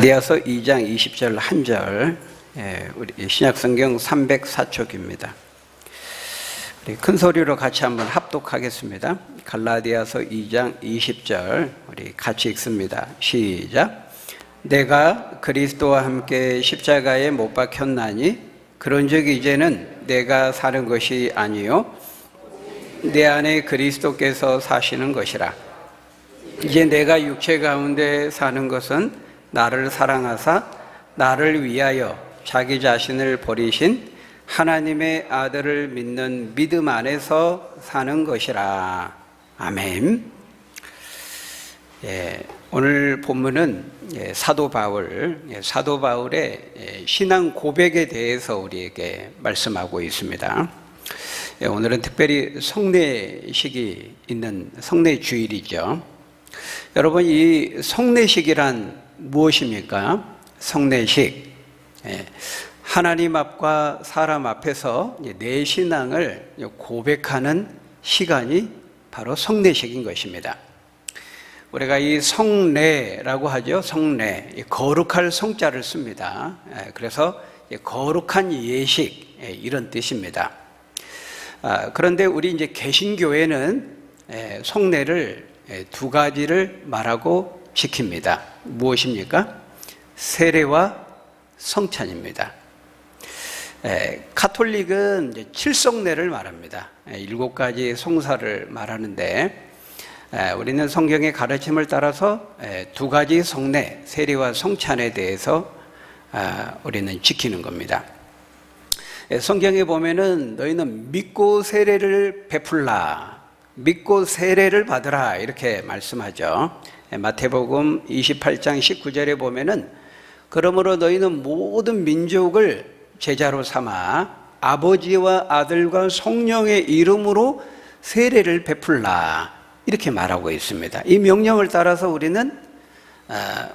갈라디아서 2장 20절 한 절, 우리 신약성경 304쪽입니다. 우리 큰 소리로 같이 한번 합독하겠습니다. 갈라디아서 2장 20절 우리 같이 읽습니다. 시작. 내가 그리스도와 함께 십자가에 못 박혔나니 그런즉 이제는 내가 사는 것이 아니요 내 안에 그리스도께서 사시는 것이라. 이제 내가 육체 가운데 사는 것은 나를 사랑하사 나를 위하여 자기 자신을 버리신 하나님의 아들을 믿는 믿음 안에서 사는 것이라. 아멘. 오늘 본문은 사도 바울의 신앙 고백에 대해서 우리에게 말씀하고 있습니다. 오늘은 특별히 성례식이 있는 성례주일이죠. 여러분, 이 성례식이란 무엇입니까? 성례식, 하나님 앞과 사람 앞에서 내 신앙을 고백하는 시간이 바로 성례식인 것입니다. 우리가 이 성례라고 하죠. 성례, 거룩할 성자를 씁니다. 그래서 거룩한 예식, 이런 뜻입니다. 그런데 우리 이제 개신교회는 성례를 두 가지를 말하고 지킵니다. 무엇입니까? 세례와 성찬입니다. 카톨릭은 이제 칠성례를 말합니다. 7가지 성사를 말하는데 우리는 성경의 가르침을 따라서 두 가지 성례, 세례와 성찬에 대해서 우리는 지키는 겁니다. 성경에 보면은 너희는 믿고 세례를 베풀라, 믿고 세례를 받으라, 이렇게 말씀하죠. 마태복음 28장 19절에 보면은 그러므로 너희는 모든 민족을 제자로 삼아 아버지와 아들과 성령의 이름으로 세례를 베풀라, 이렇게 말하고 있습니다. 이 명령을 따라서 우리는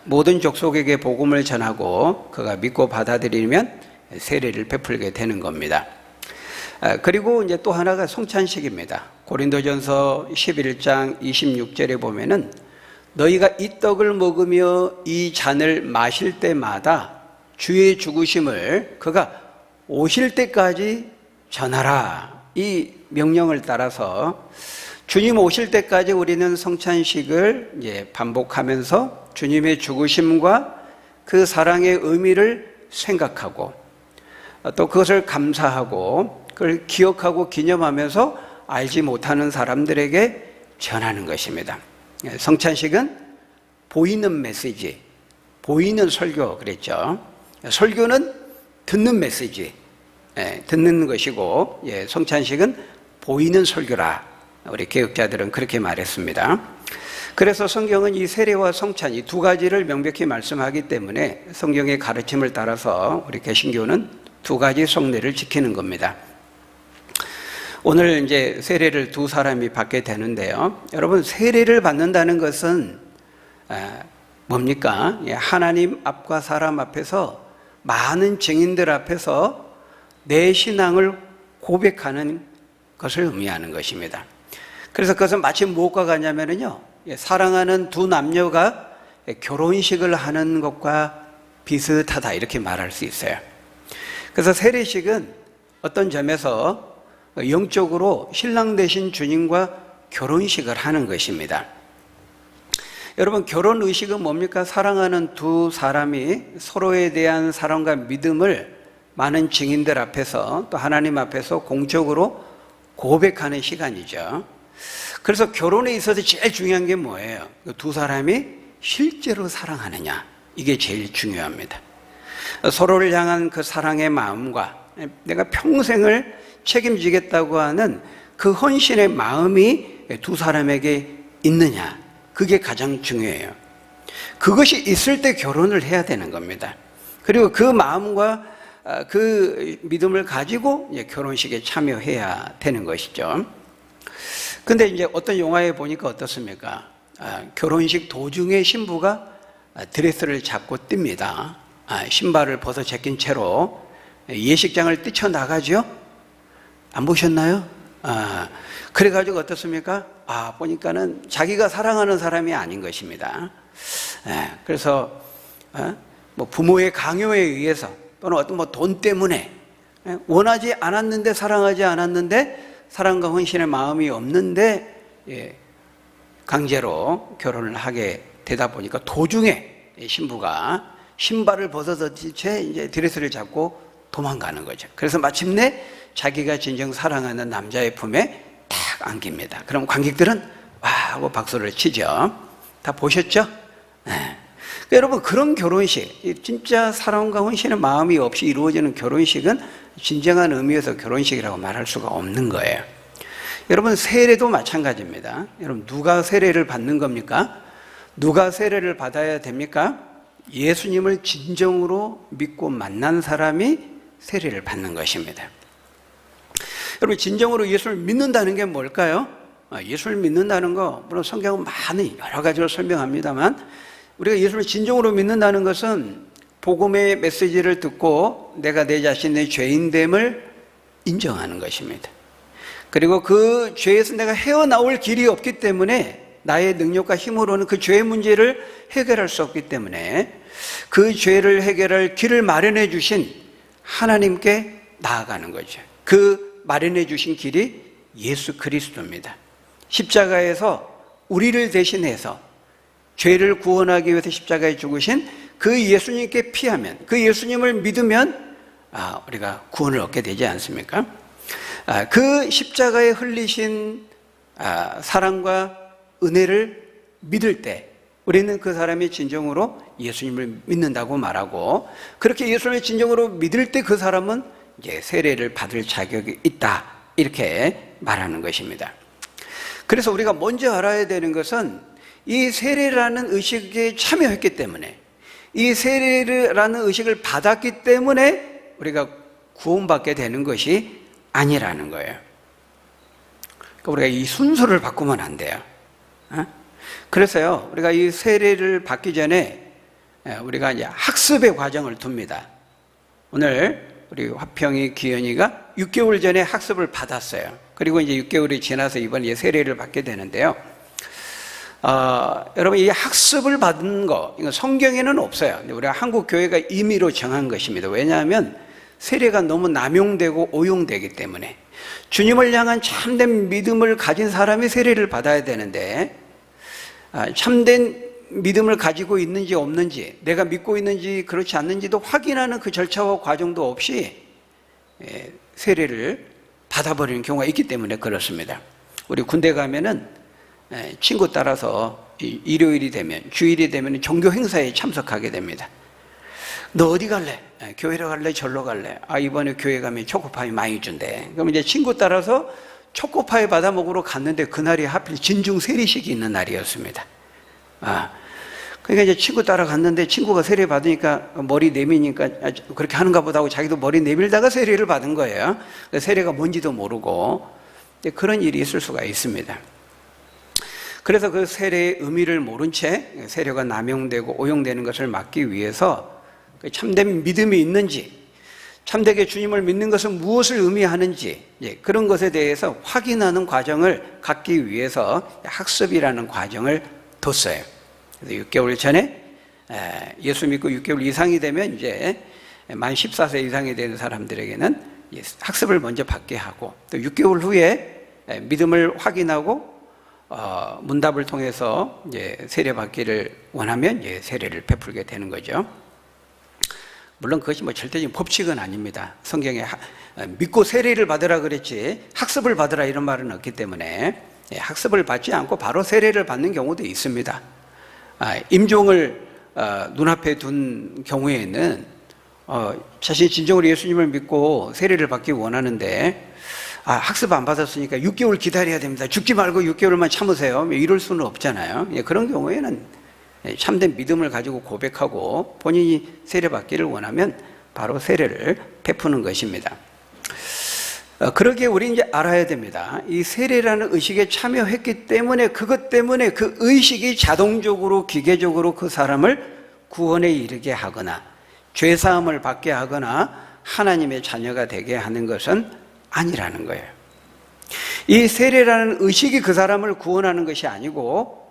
모든 족속에게 복음을 전하고 그가 믿고 받아들이면 세례를 베풀게 되는 겁니다. 그리고 이제 또 하나가 성찬식입니다. 고린도전서 11장 26절에 보면은 너희가 이 떡을 먹으며 이 잔을 마실 때마다 주의 죽으심을 그가 오실 때까지 전하라, 이 명령을 따라서 주님 오실 때까지 우리는 성찬식을 이제 반복하면서 주님의 죽으심과 그 사랑의 의미를 생각하고 또 그것을 감사하고 그걸 기억하고 기념하면서 알지 못하는 사람들에게 전하는 것입니다. 성찬식은 보이는 메시지, 보이는 설교 그랬죠. 설교는 듣는 메시지, 듣는 것이고, 성찬식은 보이는 설교라, 우리 개혁자들은 그렇게 말했습니다. 그래서 성경은 이 세례와 성찬, 이 두 가지를 명백히 말씀하기 때문에 성경의 가르침을 따라서 우리 개신교는 두 가지 성례를 지키는 겁니다. 오늘 이제 세례를 두 사람이 받게 되는데요. 여러분, 세례를 받는다는 것은 뭡니까? 하나님 앞과 사람 앞에서, 많은 증인들 앞에서 내 신앙을 고백하는 것을 의미하는 것입니다. 그래서 그것은 마치 무엇과 같냐면요, 사랑하는 두 남녀가 결혼식을 하는 것과 비슷하다, 이렇게 말할 수 있어요. 그래서 세례식은 어떤 점에서 영적으로 신랑 되신 주님과 결혼식을 하는 것입니다. 여러분, 결혼의식은 뭡니까? 사랑하는 두 사람이 서로에 대한 사랑과 믿음을 많은 증인들 앞에서 또 하나님 앞에서 공적으로 고백하는 시간이죠. 그래서 결혼에 있어서 제일 중요한 게 뭐예요? 두 사람이 실제로 사랑하느냐, 이게 제일 중요합니다. 서로를 향한 그 사랑의 마음과 내가 평생을 책임지겠다고 하는 그 헌신의 마음이 두 사람에게 있느냐, 그게 가장 중요해요. 그것이 있을 때 결혼을 해야 되는 겁니다. 그리고 그 마음과 그 믿음을 가지고 결혼식에 참여해야 되는 것이죠. 근데 이제 어떤 영화에 보니까 어떻습니까? 결혼식 도중에 신부가 드레스를 잡고 띱니다. 신발을 벗어 제낀 채로 예식장을 뛰쳐나가죠? 안 보셨나요? 그래가지고 어떻습니까? 보니까는 자기가 사랑하는 사람이 아닌 것입니다. 그래서 뭐 부모의 강요에 의해서 또는 어떤 뭐 돈 때문에 원하지 않았는데 사랑하지 않았는데 사랑과 헌신의 마음이 없는데 강제로 결혼을 하게 되다 보니까 도중에 신부가 신발을 벗어던진 채 이제 드레스를 잡고 도망가는 거죠. 그래서 마침내 자기가 진정 사랑하는 남자의 품에 딱 안깁니다. 그럼 관객들은 와 하고 박수를 치죠. 다 보셨죠? 네. 여러분, 그런 결혼식, 진짜 사랑과 헌신의 마음이 없이 이루어지는 결혼식은 진정한 의미에서 결혼식이라고 말할 수가 없는 거예요. 여러분, 세례도 마찬가지입니다. 여러분, 누가 세례를 받는 겁니까? 누가 세례를 받아야 됩니까? 예수님을 진정으로 믿고 만난 사람이 세례를 받는 것입니다. 여러분, 진정으로 예수를 믿는다는 게 뭘까요? 예수를 믿는다는 거, 물론 성경은 많은 여러 가지로 설명합니다만, 우리가 예수를 진정으로 믿는다는 것은 복음의 메시지를 듣고 내가 내 자신의 죄인됨을 인정하는 것입니다. 그리고 그 죄에서 내가 헤어나올 길이 없기 때문에 나의 능력과 힘으로는 그 죄의 문제를 해결할 수 없기 때문에 그 죄를 해결할 길을 마련해 주신 하나님께 나아가는 거죠. 그 마련해 주신 길이 예수 그리스도입니다. 십자가에서 우리를 대신해서 죄를 구원하기 위해서 십자가에 죽으신 그 예수님께 피하면, 그 예수님을 믿으면 우리가 구원을 얻게 되지 않습니까? 그 십자가에 흘리신 사랑과 은혜를 믿을 때 우리는 그 사람이 진정으로 예수님을 믿는다고 말하고, 그렇게 예수님을 진정으로 믿을 때 그 사람은 이제 세례를 받을 자격이 있다, 이렇게 말하는 것입니다. 그래서 우리가 먼저 알아야 되는 것은 이 세례라는 의식에 참여했기 때문에, 이 세례라는 의식을 받았기 때문에 우리가 구원받게 되는 것이 아니라는 거예요. 그러니까 우리가 이 순서를 바꾸면 안 돼요. 그래서요, 우리가 이 세례를 받기 전에 우리가 이제 학습의 과정을 둡니다. 오늘 우리 화평이 기현이가 6개월 전에 학습을 받았어요. 그리고 이제 6개월이 지나서 이번에 세례를 받게 되는데요. 여러분, 이 학습을 받은 거, 이거 성경에는 없어요. 우리가 한국 교회가 임의로 정한 것입니다. 왜냐하면 세례가 너무 남용되고 오용되기 때문에 주님을 향한 참된 믿음을 가진 사람이 세례를 받아야 되는데, 참된 믿음을 가지고 있는지 없는지, 내가 믿고 있는지 그렇지 않는지도 확인하는 그 절차와 과정도 없이 세례를 받아버리는 경우가 있기 때문에 그렇습니다. 우리 군대 가면은 친구 따라서 일요일이 되면, 주일이 되면 종교 행사에 참석하게 됩니다. 너 어디 갈래? 교회로 갈래? 절로 갈래? 이번에 교회 가면 초코파이 많이 준대. 그럼 이제 친구 따라서 초코파이 받아 먹으러 갔는데 그날이 하필 진중 세례식이 있는 날이었습니다. 그러니까 이제 친구 따라 갔는데 친구가 세례 받으니까 머리 내미니까 그렇게 하는가 보다 하고 자기도 머리 내밀다가 세례를 받은 거예요. 세례가 뭔지도 모르고. 그런 일이 있을 수가 있습니다. 그래서 그 세례의 의미를 모른 채 세례가 남용되고 오용되는 것을 막기 위해서 참된 믿음이 있는지, 참되게 주님을 믿는 것은 무엇을 의미하는지, 그런 것에 대해서 확인하는 과정을 갖기 위해서 학습이라는 과정을 뒀어요. 그래서 6개월 전에 예수 믿고 6개월 이상이 되면 이제 만 14세 이상이 되는 사람들에게는 학습을 먼저 받게 하고, 또 6개월 후에 믿음을 확인하고 문답을 통해서 이제 세례 받기를 원하면 이제 세례를 베풀게 되는 거죠. 물론 그것이 뭐 절대적인 법칙은 아닙니다. 성경에 믿고 세례를 받으라 그랬지 학습을 받으라 이런 말은 없기 때문에 학습을 받지 않고 바로 세례를 받는 경우도 있습니다. 임종을 눈앞에 둔 경우에는 자신이 진정으로 예수님을 믿고 세례를 받기 원하는데 학습 안 받았으니까 6개월 기다려야 됩니다. 죽지 말고 6개월만 참으세요. 이럴 수는 없잖아요. 그런 경우에는 참된 믿음을 가지고 고백하고 본인이 세례받기를 원하면 바로 세례를 베푸는 것입니다. 그러기에 우리 이제 알아야 됩니다. 이 세례라는 의식에 참여했기 때문에, 그것 때문에 그 의식이 자동적으로 기계적으로 그 사람을 구원에 이르게 하거나 죄사함을 받게 하거나 하나님의 자녀가 되게 하는 것은 아니라는 거예요. 이 세례라는 의식이 그 사람을 구원하는 것이 아니고,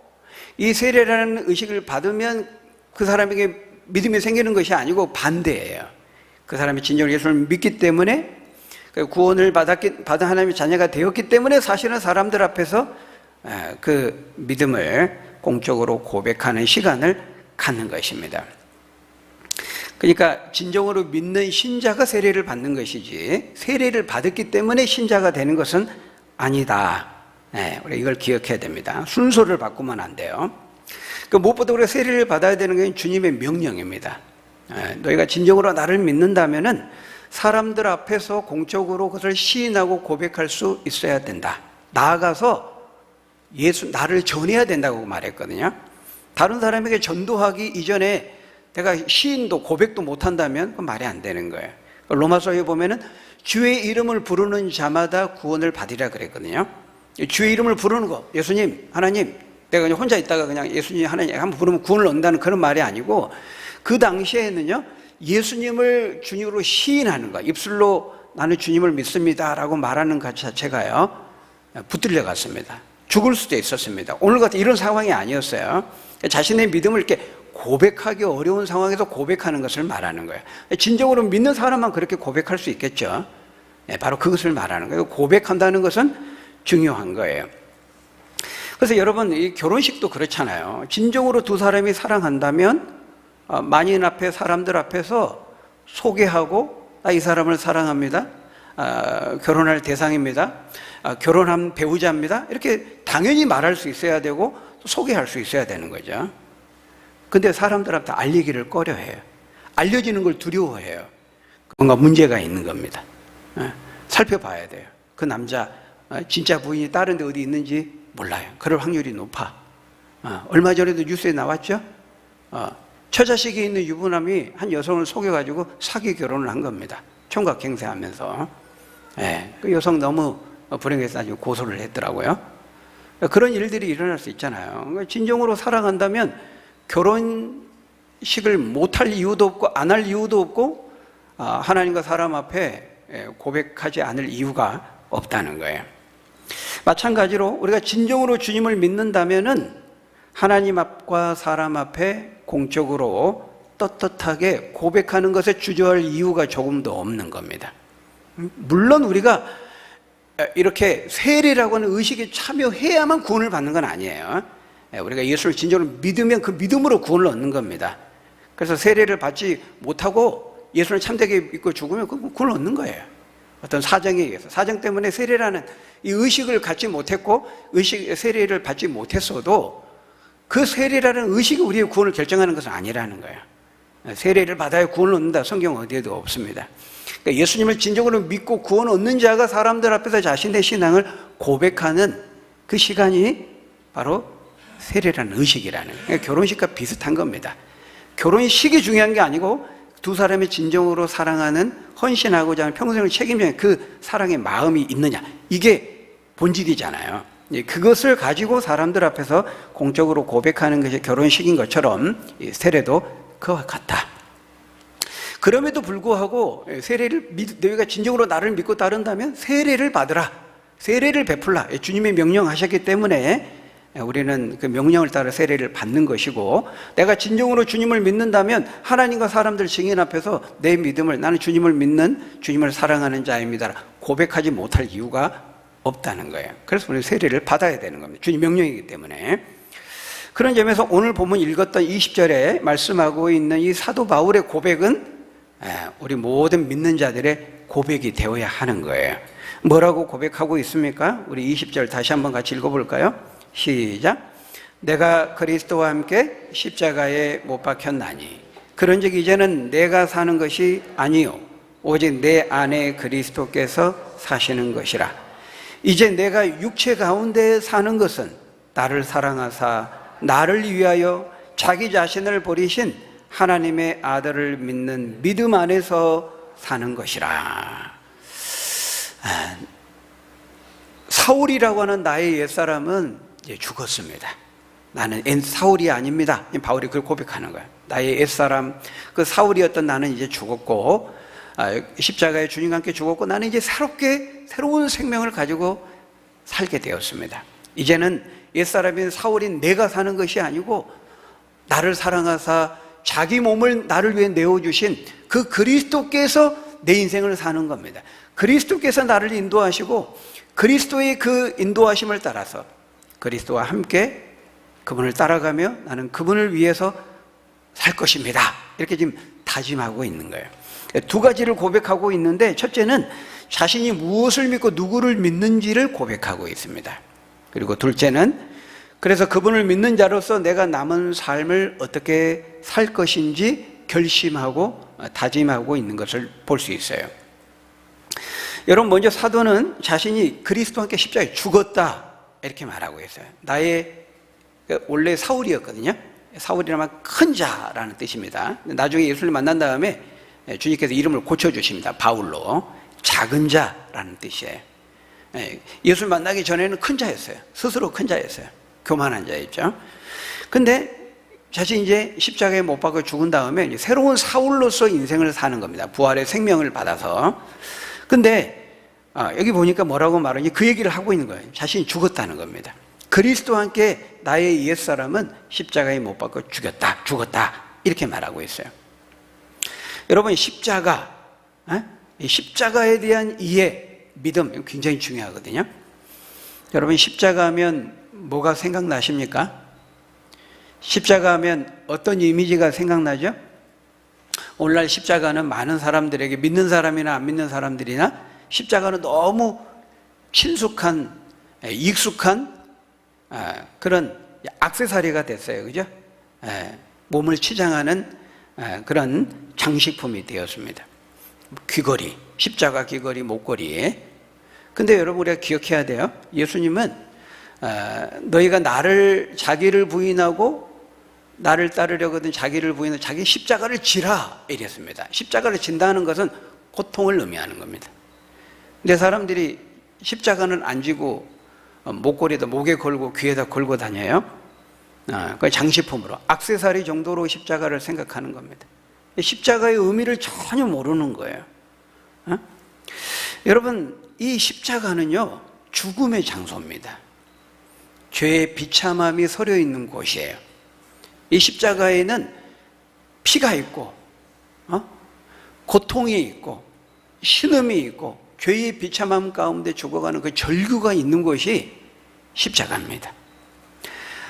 이 세례라는 의식을 받으면 그 사람에게 믿음이 생기는 것이 아니고 반대예요. 그 사람이 진정으로 예수를 믿기 때문에, 구원을 받은 하나님의 자녀가 되었기 때문에 사실은 사람들 앞에서 그 믿음을 공적으로 고백하는 시간을 갖는 것입니다. 그러니까 진정으로 믿는 신자가 세례를 받는 것이지, 세례를 받았기 때문에 신자가 되는 것은 아니다. 우리가 이걸 기억해야 됩니다. 순서를 바꾸면 안 돼요. 무엇보다 우리가 세례를 받아야 되는 건 주님의 명령입니다. 너희가 진정으로 나를 믿는다면은 사람들 앞에서 공적으로 그것을 시인하고 고백할 수 있어야 된다. 나아가서 나를 전해야 된다고 말했거든요. 다른 사람에게 전도하기 이전에 내가 시인도 고백도 못한다면 그건 말이 안 되는 거예요. 로마서에 보면은 주의 이름을 부르는 자마다 구원을 받으리라 그랬거든요. 주의 이름을 부르는 거, 예수님, 하나님, 내가 그냥 혼자 있다가 그냥 예수님, 하나님 한번 부르면 구원을 얻는다는 그런 말이 아니고, 그 당시에는요, 예수님을 주님으로 시인하는 거, 입술로 나는 주님을 믿습니다라고 말하는 것 자체가요, 붙들려 갔습니다. 죽을 수도 있었습니다. 오늘 같은 이런 상황이 아니었어요. 자신의 믿음을 이렇게 고백하기 어려운 상황에서 고백하는 것을 말하는 거예요. 진정으로 믿는 사람만 그렇게 고백할 수 있겠죠. 바로 그것을 말하는 거예요. 고백한다는 것은 중요한 거예요. 그래서 여러분, 이 결혼식도 그렇잖아요. 진정으로 두 사람이 사랑한다면 만인 앞에, 사람들 앞에서 소개하고, 이 사람을 사랑합니다, 결혼할 대상입니다, 결혼한 배우자입니다, 이렇게 당연히 말할 수 있어야 되고 소개할 수 있어야 되는 거죠. 근데 사람들한테 알리기를 꺼려해요. 알려지는 걸 두려워해요. 뭔가 문제가 있는 겁니다. 살펴봐야 돼요. 그 남자 진짜 부인이 다른 데 어디 있는지 몰라요. 그럴 확률이 높아. 얼마 전에도 뉴스에 나왔죠. 처자식이 있는 유부남이 한 여성을 속여가지고 사기 결혼을 한 겁니다. 총각행세하면서. 그 여성 너무 불행해서 나중에 고소를 했더라고요. 그런 일들이 일어날 수 있잖아요. 진정으로 사랑한다면 결혼식을 못할 이유도 없고 안 할 이유도 없고 하나님과 사람 앞에 고백하지 않을 이유가 없다는 거예요. 마찬가지로 우리가 진정으로 주님을 믿는다면은 하나님 앞과 사람 앞에 공적으로 떳떳하게 고백하는 것에 주저할 이유가 조금도 없는 겁니다. 물론 우리가 이렇게 세례라고 하는 의식에 참여해야만 구원을 받는 건 아니에요. 우리가 예수를 진정으로 믿으면 그 믿음으로 구원을 얻는 겁니다. 그래서 세례를 받지 못하고 예수를 참되게 믿고 죽으면 그 구원을 얻는 거예요. 어떤 사정에 의해서, 사정 때문에 세례라는 이 의식을 갖지 못했고 세례를 받지 못했어도 그 세례라는 의식이 우리의 구원을 결정하는 것은 아니라는 거예요. 세례를 받아야 구원을 얻는다, 성경 어디에도 없습니다. 그러니까 예수님을 진정으로 믿고 구원 얻는 자가 사람들 앞에서 자신의 신앙을 고백하는 그 시간이 바로 세례라는 의식이라는 거예요. 그러니까 결혼식과 비슷한 겁니다. 결혼식이 중요한 게 아니고 두 사람이 진정으로 사랑하는, 헌신하고자 하는, 평생을 책임지는 그 사랑의 마음이 있느냐, 이게 본질이잖아요. 그것을 가지고 사람들 앞에서 공적으로 고백하는 것이 결혼식인 것처럼 세례도 그와 같다. 그럼에도 불구하고 너희가 진정으로 나를 믿고 따른다면 세례를 받으라, 세례를 베풀라, 주님이 명령하셨기 때문에 우리는 그 명령을 따라 세례를 받는 것이고, 내가 진정으로 주님을 믿는다면 하나님과 사람들 증인 앞에서 내 믿음을, 나는 주님을 믿는, 주님을 사랑하는 자입니다, 고백하지 못할 이유가 없다는 거예요. 그래서 우리는 세례를 받아야 되는 겁니다. 주님 명령이기 때문에. 그런 점에서 오늘 본문 읽었던 20절에 말씀하고 있는 이 사도 바울의 고백은 우리 모든 믿는 자들의 고백이 되어야 하는 거예요. 뭐라고 고백하고 있습니까? 우리 20절 다시 한번 같이 읽어볼까요? 시작. 내가 그리스도와 함께 십자가에 못 박혔나니 그런즉 이제는 내가 사는 것이 아니요 오직 내 안에 그리스도께서 사시는 것이라. 이제 내가 육체 가운데 사는 것은 나를 사랑하사 나를 위하여 자기 자신을 버리신 하나님의 아들을 믿는 믿음 안에서 사는 것이라. 사울이라고 하는 나의 옛사람은 이제 죽었습니다. 나는 사울이 아닙니다. 바울이 그걸 고백하는 거예요. 나의 옛사람, 그 사울이었던 나는 이제 죽었고, 십자가에 주님과 함께 죽었고, 나는 이제 새로운 생명을 가지고 살게 되었습니다. 이제는 옛사람인 사울인 내가 사는 것이 아니고 나를 사랑하사 자기 몸을 나를 위해 내어주신 그 그리스도께서 내 인생을 사는 겁니다. 그리스도께서 나를 인도하시고 그리스도의 그 인도하심을 따라서 그리스도와 함께 그분을 따라가며 나는 그분을 위해서 살 것입니다. 이렇게 지금 다짐하고 있는 거예요. 두 가지를 고백하고 있는데, 첫째는 자신이 무엇을 믿고 누구를 믿는지를 고백하고 있습니다. 그리고 둘째는 그래서 그분을 믿는 자로서 내가 남은 삶을 어떻게 살 것인지 결심하고 다짐하고 있는 것을 볼 수 있어요. 여러분, 먼저 사도는 자신이 그리스도와 함께 십자가에 죽었다 이렇게 말하고 있어요. 나의 원래 사울이었거든요. 사울이라면 큰 자라는 뜻입니다. 나중에 예수를 만난 다음에 주님께서 이름을 고쳐주십니다. 바울로. 작은 자라는 뜻이에요. 예수를 만나기 전에는 큰 자였어요. 스스로 큰 자였어요. 교만한 자였죠. 근데 자신이 이제 십자가에 못 박혀 죽은 다음에 이제 새로운 사울로서 인생을 사는 겁니다. 부활의 생명을 받아서. 근데 여기 보니까 뭐라고 말하니 그 얘기를 하고 있는 거예요. 자신이 죽었다는 겁니다. 그리스도와 함께 나의 옛사람은 십자가에 못 박혀 죽었다 이렇게 말하고 있어요. 여러분, 십자가, 십자가에 대한 이해, 믿음 굉장히 중요하거든요. 여러분, 십자가 하면 뭐가 생각나십니까? 십자가 하면 어떤 이미지가 생각나죠? 오늘날 십자가는 많은 사람들에게, 믿는 사람이나 안 믿는 사람들이나 십자가는 너무 친숙한, 익숙한 그런 액세서리가 됐어요. 그죠? 몸을 치장하는 그런 장식품이 되었습니다. 귀걸이, 십자가 귀걸이, 목걸이. 근데 여러분, 우리가 기억해야 돼요. 예수님은 너희가 자기를 부인하고 나를 따르려거든 자기를 부인하고 자기 십자가를 지라 이랬습니다. 십자가를 진다는 것은 고통을 의미하는 겁니다. 근데 사람들이 십자가는 안 지고 목걸이에다 목에 걸고 귀에다 걸고 다녀요. 그 장식품으로, 액세서리 정도로 십자가를 생각하는 겁니다. 십자가의 의미를 전혀 모르는 거예요. 여러분, 이 십자가는요, 죽음의 장소입니다. 죄의 비참함이 서려 있는 곳이에요. 이 십자가에는 피가 있고, 고통이 있고, 신음이 있고, 죄의 비참함 가운데 죽어가는 그 절규가 있는 곳이 십자가입니다.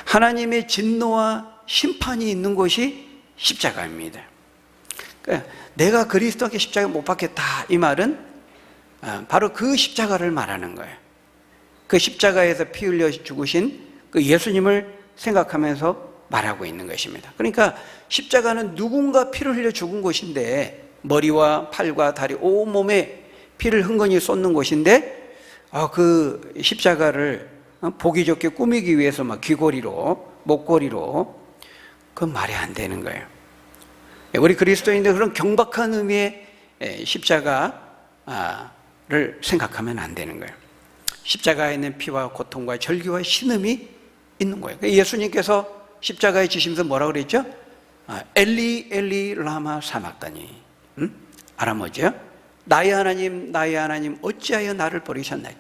하나님의 진노와 심판이 있는 곳이 십자가입니다. 그러니까 내가 그리스도와 함께 십자가에 못 박혔다, 이 말은 바로 그 십자가를 말하는 거예요. 그 십자가에서 피 흘려 죽으신 그 예수님을 생각하면서 말하고 있는 것입니다. 그러니까 십자가는 누군가 피를 흘려 죽은 곳인데, 머리와 팔과 다리, 온몸에 피를 흥건히 쏟는 곳인데, 그 십자가를 보기 좋게 꾸미기 위해서 막 귀걸이로, 목걸이로, 그건 말이 안 되는 거예요. 우리 그리스도인들 그런 경박한 의미의 십자가를 생각하면 안 되는 거예요. 십자가에 있는 피와 고통과 절규와 신음이 있는 거예요. 예수님께서 십자가에 지시면서 뭐라고 그랬죠? 엘리 엘리 라마 사막다니. 아람어죠? 나의 하나님 어찌하여 나를 버리셨나요?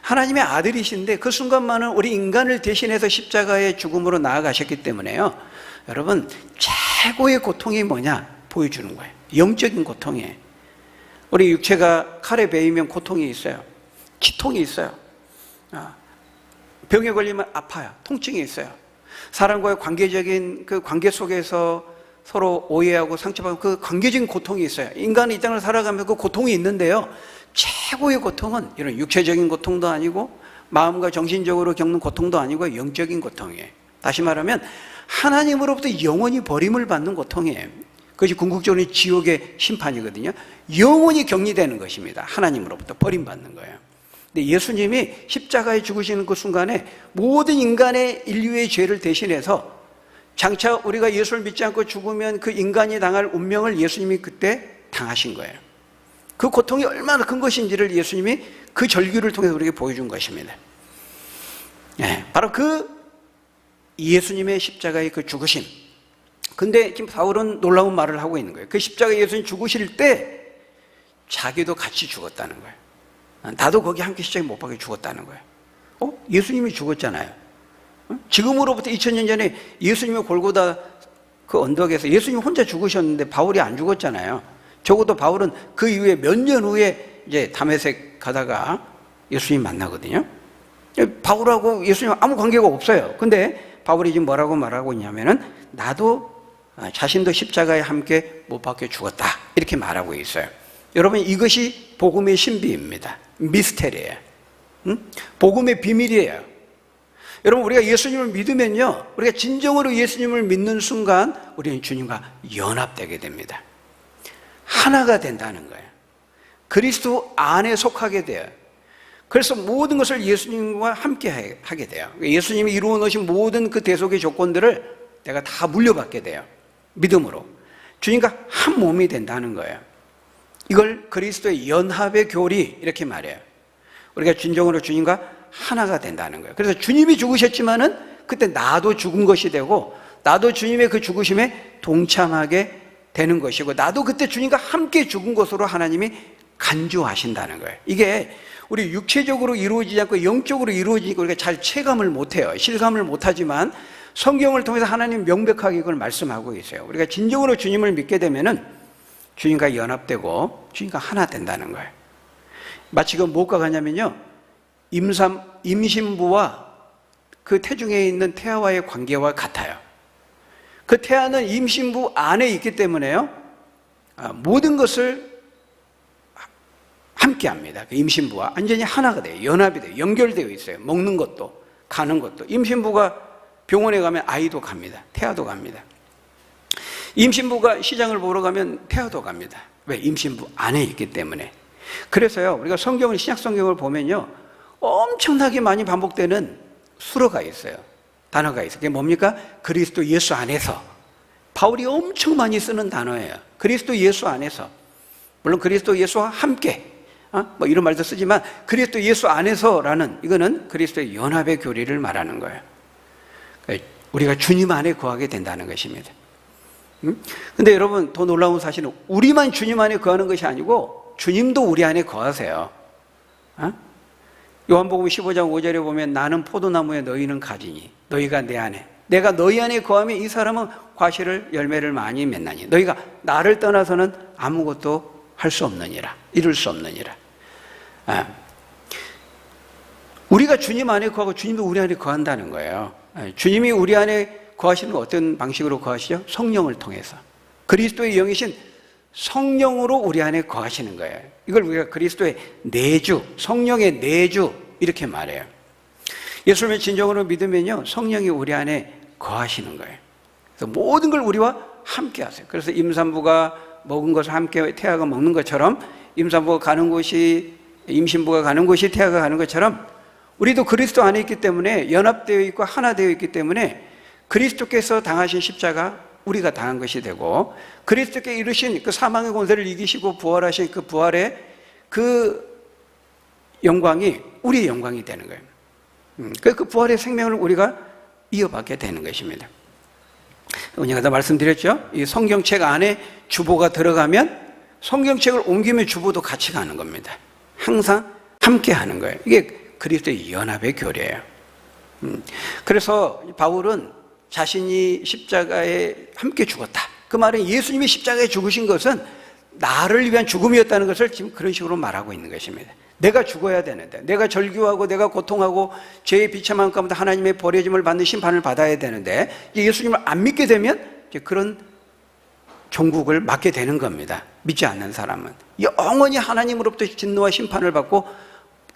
하나님의 아들이신데 그 순간만은 우리 인간을 대신해서 십자가의 죽음으로 나아가셨기 때문에요, 여러분, 최고의 고통이 뭐냐 보여주는 거예요. 영적인 고통이에요. 우리 육체가 칼에 베이면 고통이 있어요. 치통이 있어요. 병에 걸리면 아파요. 통증이 있어요. 사람과의 관계적인 그 관계 속에서 서로 오해하고 상처받고 그 관계적인 고통이 있어요. 인간이 이 땅을 살아가면서 그 고통이 있는데요, 최고의 고통은 이런 육체적인 고통도 아니고 마음과 정신적으로 겪는 고통도 아니고 영적인 고통이에요. 다시 말하면 하나님으로부터 영원히 버림을 받는 고통이에요. 그것이 궁극적으로 지옥의 심판이거든요. 영원히 격리되는 것입니다. 하나님으로부터 버림받는 거예요. 근데 예수님이 십자가에 죽으시는 그 순간에 모든 인간의 인류의 죄를 대신해서, 장차 우리가 예수를 믿지 않고 죽으면 그 인간이 당할 운명을 예수님이 그때 당하신 거예요. 그 고통이 얼마나 큰 것인지를 예수님이 그 절규를 통해서 우리에게 보여준 것입니다. 바로 그 예수님의 십자가의 그 죽으심. 근데 지금 바울은 놀라운 말을 하고 있는 거예요. 그 십자가에 예수님 죽으실 때 자기도 같이 죽었다는 거예요. 나도 거기 함께 십자가에 못 박혀 죽었다는 거예요. 예수님이 죽었잖아요. 지금으로부터 2000년 전에 예수님이 골고다 그 언덕에서 예수님 혼자 죽으셨는데 바울이 안 죽었잖아요. 적어도 바울은 그 이후에 몇 년 후에 이제 다메섹 가다가 예수님 만나거든요. 바울하고 예수님 아무 관계가 없어요. 근데 바울이 지금 뭐라고 말하고 있냐면은 나도 자신도 십자가에 함께 못 박혀 죽었다 이렇게 말하고 있어요. 여러분, 이것이 복음의 신비입니다. 미스테리예요. 복음의 비밀이에요. 여러분, 우리가 예수님을 믿으면요, 우리가 진정으로 예수님을 믿는 순간 우리는 주님과 연합되게 됩니다. 하나가 된다는 거예요. 그리스도 안에 속하게 돼요. 그래서 모든 것을 예수님과 함께 하게 돼요. 예수님이 이루어 놓으신 모든 그 대속의 조건들을 내가 다 물려받게 돼요. 믿음으로. 주님과 한 몸이 된다는 거예요. 이걸 그리스도의 연합의 교리 이렇게 말해요. 우리가 진정으로 주님과 하나가 된다는 거예요. 그래서 주님이 죽으셨지만은 그때 나도 죽은 것이 되고 나도 주님의 그 죽으심에 동참하게 되는 것이고 나도 그때 주님과 함께 죽은 것으로 하나님이 간주하신다는 거예요. 이게 우리 육체적으로 이루어지지 않고 영적으로 이루어지니까 우리가 잘 체감을 못해요. 실감을 못하지만 성경을 통해서 하나님 명백하게 이걸 말씀하고 있어요. 우리가 진정으로 주님을 믿게 되면은 주님과 연합되고 주님과 하나 된다는 거예요. 마치 그 뭐가 가냐면요, 임신부와 그 태중에 있는 태아와의 관계와 같아요. 그 태아는 임신부 안에 있기 때문에요, 모든 것을 함께 합니다. 그 임신부와 완전히 하나가 돼요. 연합이 돼요. 연결되어 있어요. 먹는 것도 가는 것도. 임신부가 병원에 가면 아이도 갑니다. 태아도 갑니다. 임신부가 시장을 보러 가면 태아도 갑니다. 왜? 임신부 안에 있기 때문에. 그래서요, 우리가 성경을, 신약 성경을 보면요, 엄청나게 많이 반복되는 수어가 있어요. 단어가 있어요. 그게 뭡니까? 그리스도 예수 안에서. 바울이 엄청 많이 쓰는 단어예요. 그리스도 예수 안에서. 물론 그리스도 예수와 함께, 뭐 이런 말도 쓰지만 그리스도 예수 안에서라는, 이거는 그리스도의 연합의 교리를 말하는 거예요. 우리가 주님 안에 거하게 된다는 것입니다. 근데 여러분, 더 놀라운 사실은 우리만 주님 안에 거하는 것이 아니고 주님도 우리 안에 거하세요. 요한복음 15장 5절에 보면 나는 포도나무에 너희는 가지니 너희가 내 안에, 내가 너희 안에 거하면 이 사람은 과실을 열매를 많이 맺나니 너희가 나를 떠나서는 아무것도 할 수 없느니라, 이룰 수 없느니라. 우리가 주님 안에 거하고 주님도 우리 안에 거한다는 거예요. 주님이 우리 안에 거하시는 건 어떤 방식으로 거하시죠? 성령을 통해서. 그리스도의 영이신 성령으로 우리 안에 거하시는 거예요. 이걸 우리가 그리스도의 내주, 성령의 내주 이렇게 말해요. 예수님을 진정으로 믿으면요, 성령이 우리 안에 거하시는 거예요. 그래서 모든 걸 우리와 함께 하세요. 그래서 임산부가 먹은 것을 함께 태아가 먹는 것처럼, 임산부가 가는 곳이, 임신부가 가는 곳이 태아가 가는 것처럼 우리도 그리스도 안에 있기 때문에, 연합되어 있고 하나 되어 있기 때문에 그리스도께서 당하신 십자가 우리가 당한 것이 되고, 그리스도께 이루신 그 사망의 권세를 이기시고 부활하신 그 부활의 그 영광이 우리의 영광이 되는 거예요. 그 부활의 생명을 우리가 이어받게 되는 것입니다. 제가 말씀드렸죠? 이 성경책 안에 주보가 들어가면 성경책을 옮기면 주보도 같이 가는 겁니다. 항상 함께 하는 거예요. 이게 그리스도의 연합의 교리예요. 그래서 바울은 자신이 십자가에 함께 죽었다, 그 말은 예수님이 십자가에 죽으신 것은 나를 위한 죽음이었다는 것을 지금 그런 식으로 말하고 있는 것입니다. 내가 죽어야 되는데, 내가 절규하고 내가 고통하고 죄의 비참한 가운데 하나님의 버려짐을 받는 심판을 받아야 되는데, 예수님을 안 믿게 되면 이제 그런 종국을 맞게 되는 겁니다. 믿지 않는 사람은 영원히 하나님으로부터 진노와 심판을 받고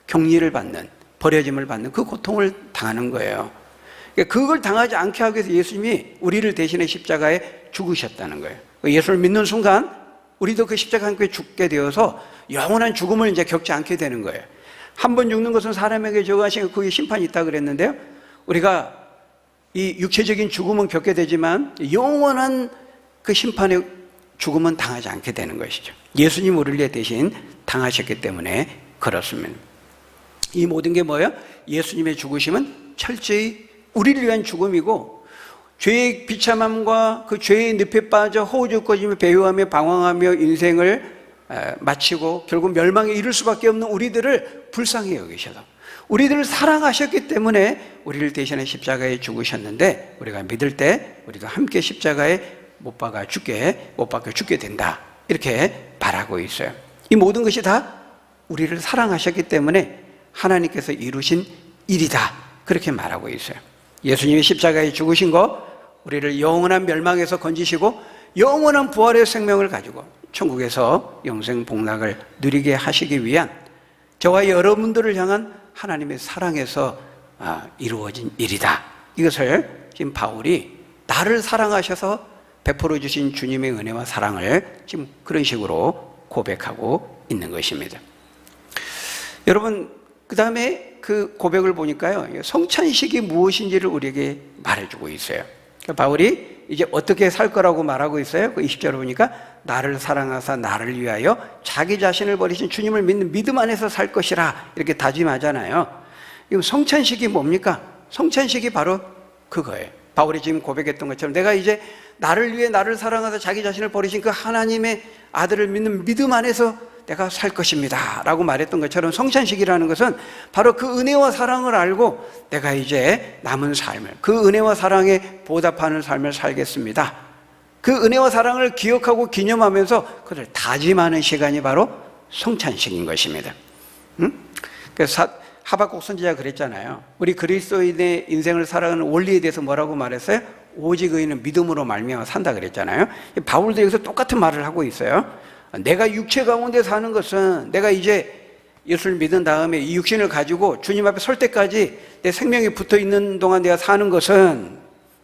격리를 받는, 버려짐을 받는 그 고통을 당하는 거예요. 그걸 당하지 않게 하기 위해서 예수님이 우리를 대신해 십자가에 죽으셨다는 거예요. 예수를 믿는 순간 우리도 그 십자가 함께 죽게 되어서 영원한 죽음을 이제 겪지 않게 되는 거예요. 한 번 죽는 것은 사람에게 저하신 그의 심판이 있다 그랬는데요, 우리가 이 육체적인 죽음은 겪게 되지만 영원한 그 심판의 죽음은 당하지 않게 되는 것이죠. 예수님 우리를 위해 대신 당하셨기 때문에 그렇습니다. 이 모든 게 뭐예요? 예수님의 죽으심은 철저히 우리를 위한 죽음이고, 죄의 비참함과 그 죄의 늪에 빠져 허우적거리며 배회하며 방황하며 인생을 마치고 결국 멸망에 이를 수밖에 없는 우리들을 불쌍히 여기셔서 우리들을 사랑하셨기 때문에 우리를 대신해 십자가에 죽으셨는데, 우리가 믿을 때 우리도 함께 십자가에 못 박아 죽게 된다. 이렇게 말하고 있어요. 이 모든 것이 다 우리를 사랑하셨기 때문에 하나님께서 이루신 일이다. 그렇게 말하고 있어요. 예수님이 십자가에 죽으신 거 우리를 영원한 멸망에서 건지시고 영원한 부활의 생명을 가지고 천국에서 영생 복락을 누리게 하시기 위한 저와 여러분들을 향한 하나님의 사랑에서 이루어진 일이다. 이것을 지금 바울이 나를 사랑하셔서 베풀어 주신 주님의 은혜와 사랑을 지금 그런 식으로 고백하고 있는 것입니다. 여러분, 그 다음에 그 고백을 보니까요, 성찬식이 무엇인지를 우리에게 말해주고 있어요. 바울이 이제 어떻게 살 거라고 말하고 있어요? 그 20절을 보니까 나를 사랑하사 나를 위하여 자기 자신을 버리신 주님을 믿는 믿음 안에서 살 것이라 이렇게 다짐하잖아요. 이 성찬식이 뭡니까? 성찬식이 바로 그거예요. 바울이 지금 고백했던 것처럼 내가 이제 나를 위해 나를 사랑하사 자기 자신을 버리신 그 하나님의 아들을 믿는 믿음 안에서 내가 살 것입니다 라고 말했던 것처럼 성찬식이라는 것은 바로 그 은혜와 사랑을 알고 내가 이제 남은 삶을 그 은혜와 사랑에 보답하는 삶을 살겠습니다. 그 은혜와 사랑을 기억하고 기념하면서 그를 다짐하는 시간이 바로 성찬식인 것입니다. 그래서 하박국 선지자가 그랬잖아요. 우리 그리스도인의 인생을 살아가는 원리에 대해서 뭐라고 말했어요? 오직 의인은 믿음으로 말미암아 산다 그랬잖아요. 바울도 여기서 똑같은 말을 하고 있어요. 내가 육체 가운데 사는 것은 내가 이제 예수를 믿은 다음에 이 육신을 가지고 주님 앞에 설 때까지 내 생명이 붙어 있는 동안 내가 사는 것은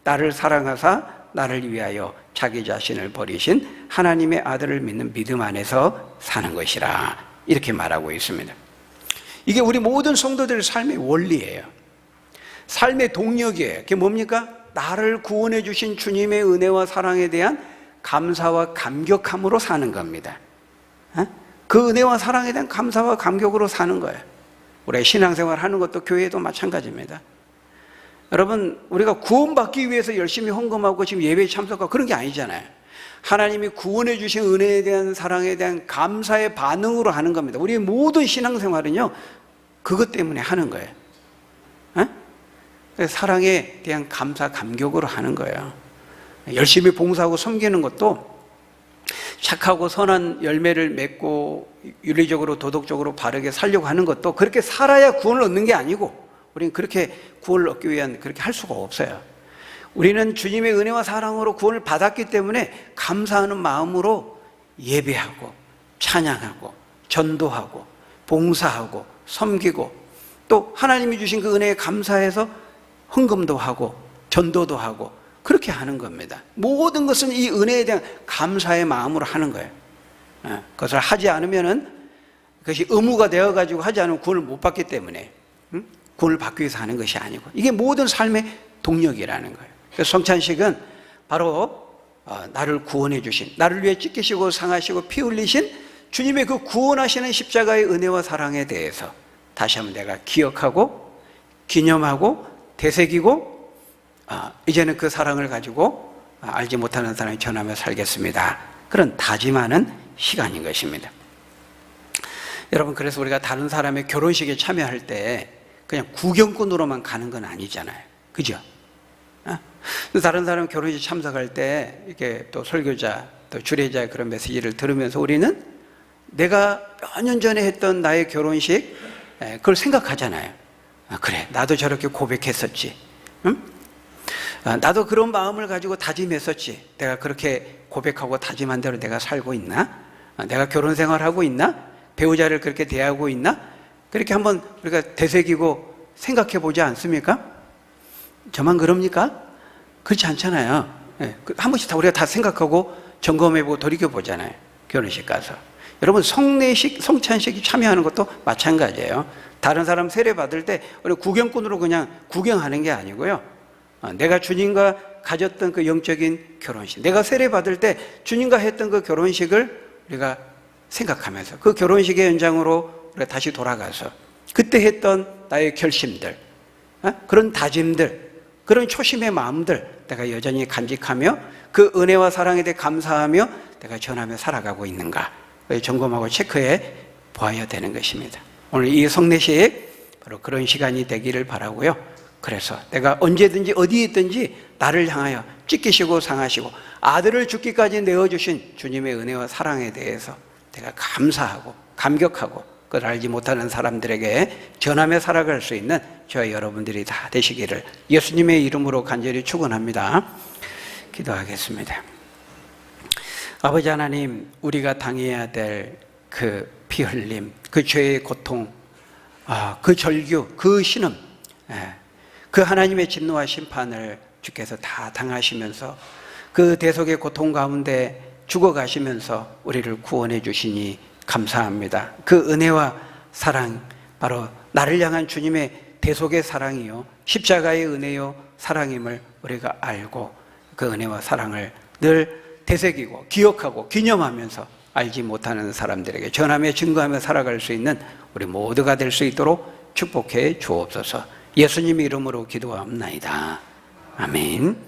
나를 사랑하사 나를 위하여 자기 자신을 버리신 하나님의 아들을 믿는 믿음 안에서 사는 것이라 이렇게 말하고 있습니다. 이게 우리 모든 성도들의 삶의 원리예요. 삶의 동력이에요. 그게 뭡니까? 나를 구원해 주신 주님의 은혜와 사랑에 대한 감사와 감격함으로 사는 겁니다. 그 은혜와 사랑에 대한 감사와 감격으로 사는 거예요. 우리가 신앙생활 하는 것도 교회도 마찬가지입니다. 여러분, 우리가 구원받기 위해서 열심히 헌금하고 지금 예배에 참석하고 그런 게 아니잖아요. 하나님이 구원해 주신 은혜에 대한 사랑에 대한 감사의 반응으로 하는 겁니다. 우리의 모든 신앙생활은요 그것 때문에 하는 거예요. 사랑에 대한 감사 감격으로 하는 거예요. 열심히 봉사하고 섬기는 것도 착하고 선한 열매를 맺고 윤리적으로 도덕적으로 바르게 살려고 하는 것도 그렇게 살아야 구원을 얻는 게 아니고 우리는 그렇게 구원을 얻기 위한 그렇게 할 수가 없어요. 우리는 주님의 은혜와 사랑으로 구원을 받았기 때문에 감사하는 마음으로 예배하고 찬양하고 전도하고 봉사하고 섬기고 또 하나님이 주신 그 은혜에 감사해서 헌금도 하고 전도도 하고 그렇게 하는 겁니다. 모든 것은 이 은혜에 대한 감사의 마음으로 하는 거예요. 그것을 하지 않으면은 그것이 의무가 되어가지고 하지 않으면 구원을 못 받기 때문에 구원을 받기 위해서 하는 것이 아니고 이게 모든 삶의 동력이라는 거예요. 그래서 성찬식은 바로 나를 구원해 주신 나를 위해 찢기시고 상하시고 피 흘리신 주님의 그 구원하시는 십자가의 은혜와 사랑에 대해서 다시 한번 내가 기억하고 기념하고 되새기고 이제는 그 사랑을 가지고 알지 못하는 사람이 전하며 살겠습니다. 그런 다짐하는 시간인 것입니다. 여러분, 그래서 우리가 다른 사람의 결혼식에 참여할 때 그냥 구경꾼으로만 가는 건 아니잖아요. 그죠? 다른 사람 결혼식 참석할 때 이렇게 또 설교자 또 주례자의 그런 메시지를 들으면서 우리는 내가 몇 년 전에 했던 나의 결혼식 그걸 생각하잖아요. 그래, 나도 저렇게 고백했었지. 응? 나도 그런 마음을 가지고 다짐했었지. 내가 그렇게 고백하고 다짐한 대로 내가 살고 있나? 내가 결혼 생활하고 있나? 배우자를 그렇게 대하고 있나? 그렇게 한번 우리가 되새기고 생각해 보지 않습니까? 저만 그럽니까? 그렇지 않잖아요. 한 번씩 우리가 다 생각하고 점검해보고 돌이켜보잖아요. 결혼식 가서. 여러분, 성례식, 성찬식이 참여하는 것도 마찬가지예요. 다른 사람 세례 받을 때 우리 구경꾼으로 그냥 구경하는 게 아니고요. 내가 주님과 가졌던 그 영적인 결혼식, 내가 세례 받을 때 주님과 했던 그 결혼식을 우리가 생각하면서 그 결혼식의 연장으로 우리가 다시 돌아가서 그때 했던 나의 결심들, 그런 다짐들, 그런 초심의 마음들 내가 여전히 간직하며 그 은혜와 사랑에 대해 감사하며 내가 전하며 살아가고 있는가 점검하고 체크해 보아야 되는 것입니다. 오늘 이 성례식 바로 그런 시간이 되기를 바라고요. 그래서 내가 언제든지 어디에 있든지 나를 향하여 찢기시고 상하시고 아들을 죽기까지 내어주신 주님의 은혜와 사랑에 대해서 내가 감사하고 감격하고 그걸 알지 못하는 사람들에게 전함에 살아갈 수 있는 저와 여러분들이 다 되시기를 예수님의 이름으로 간절히 축원합니다. 기도하겠습니다. 아버지 하나님, 우리가 당해야 될 그 피 흘림, 그 죄의 고통, 그 절규, 그 신음, 그 하나님의 진노와 심판을 주께서 다 당하시면서 그 대속의 고통 가운데 죽어가시면서 우리를 구원해 주시니 감사합니다. 그 은혜와 사랑, 바로 나를 향한 주님의 대속의 사랑이요 십자가의 은혜요 사랑임을 우리가 알고 그 은혜와 사랑을 늘 되새기고 기억하고 기념하면서 알지 못하는 사람들에게 전하며 증거하며 살아갈 수 있는 우리 모두가 될 수 있도록 축복해 주옵소서. 예수님 이름으로 기도합나이다. 아멘.